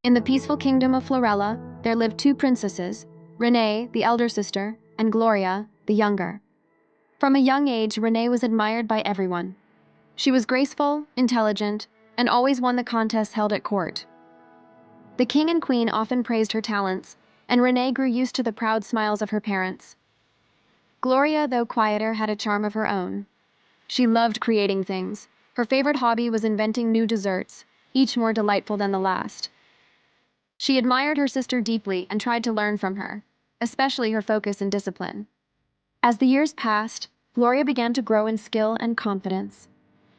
In the peaceful kingdom of Florella, there lived two princesses, Renee, the elder sister, and Gloria, the younger. From a young age, Renee was admired by everyone. She was graceful, intelligent, and always won the contests held at court. The king and queen often praised her talents, and Renee grew used to the proud smiles of her parents. Gloria, though quieter, had a charm of her own. She loved creating things. Her favorite hobby was inventing new desserts, each more delightful than the last. She admired her sister deeply and tried to learn from her, especially her focus and discipline. As the years passed, Gloria began to grow in skill and confidence.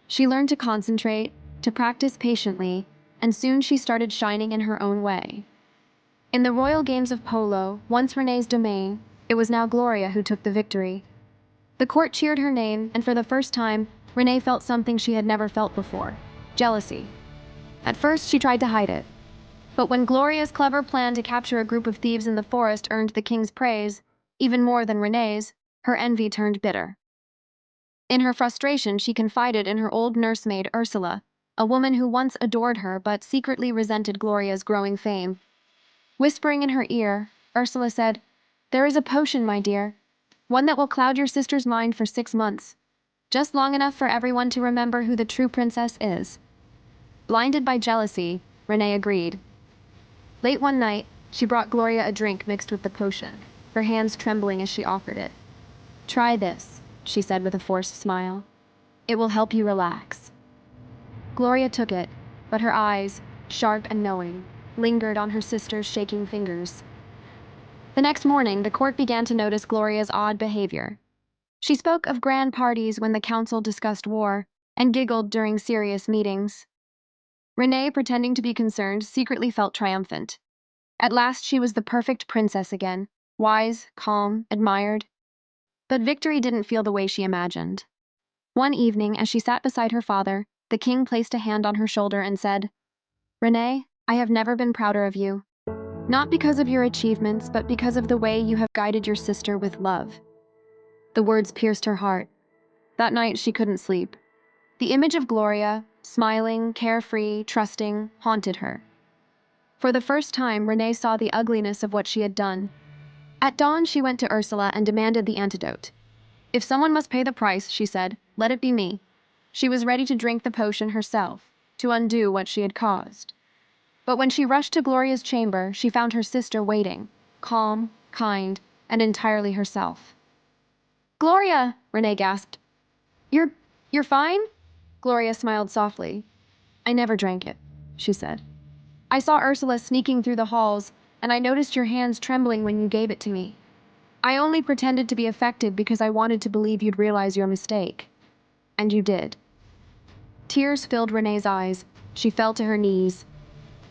She learned to concentrate, to practice patiently, and soon she started shining in her own way. In the royal games of polo, once Renee's domain, it was now Gloria who took the victory. The court cheered her name, and for the first time, Renee felt something she had never felt before: jealousy. At first, she tried to hide it. But when Gloria's clever plan to capture a group of thieves in the forest earned the king's praise, even more than Renee's, her envy turned bitter. In her frustration, she confided in her old nursemaid Ursula, a woman who once adored her but secretly resented Gloria's growing fame. Whispering in her ear, Ursula said, "There is a potion, my dear, one that will cloud your sister's mind for 6 months, just long enough for everyone to remember who the true princess is." Blinded by jealousy, Renee agreed. Late one night, she brought Gloria a drink mixed with the potion, her hands trembling as she offered it. "Try this," she said with a forced smile. "It will help you relax." Gloria took it, but her eyes, sharp and knowing, lingered on her sister's shaking fingers. The next morning, the court began to notice Gloria's odd behavior. She spoke of grand parties when the council discussed war, and giggled during serious meetings. Renee, pretending to be concerned, secretly felt triumphant. At last she was the perfect princess again, wise, calm, admired. But victory didn't feel the way she imagined. One evening, as she sat beside her father, the king placed a hand on her shoulder and said, "Renee, I have never been prouder of you. Not because of your achievements, but because of the way you have guided your sister with love." The words pierced her heart. That night she couldn't sleep. The image of Gloria, smiling, carefree, trusting, haunted her. For the first time, Renee saw the ugliness of what she had done. At dawn, she went to Ursula and demanded the antidote. "If someone must pay the price," she said, "let it be me." She was ready to drink the potion herself, to undo what she had caused. But when she rushed to Gloria's chamber, she found her sister waiting, calm, kind, and entirely herself. "Gloria!" Renee gasped. You're fine?" Gloria smiled softly. "I never drank it," she said. "I saw Ursula sneaking through the halls, and I noticed your hands trembling when you gave it to me. I only pretended to be affected because I wanted to believe you'd realize your mistake. And you did." Tears filled Renee's eyes. She fell to her knees.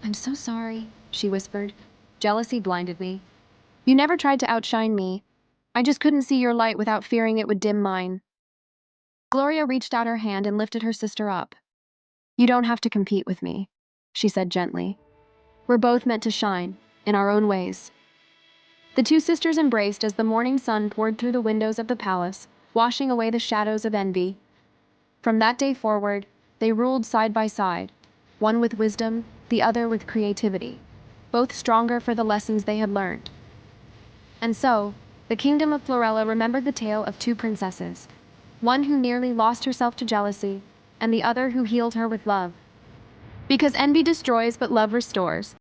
"I'm so sorry," she whispered. "Jealousy blinded me. You never tried to outshine me. I just couldn't see your light without fearing it would dim mine." Gloria reached out her hand and lifted her sister up. "You don't have to compete with me," she said gently. "We're both meant to shine, in our own ways." The two sisters embraced as the morning sun poured through the windows of the palace, washing away the shadows of envy. From that day forward, they ruled side by side, one with wisdom, the other with creativity, both stronger for the lessons they had learned. And so, the kingdom of Florella remembered the tale of two princesses, one who nearly lost herself to jealousy, and the other who healed her with love. Because envy destroys but love restores.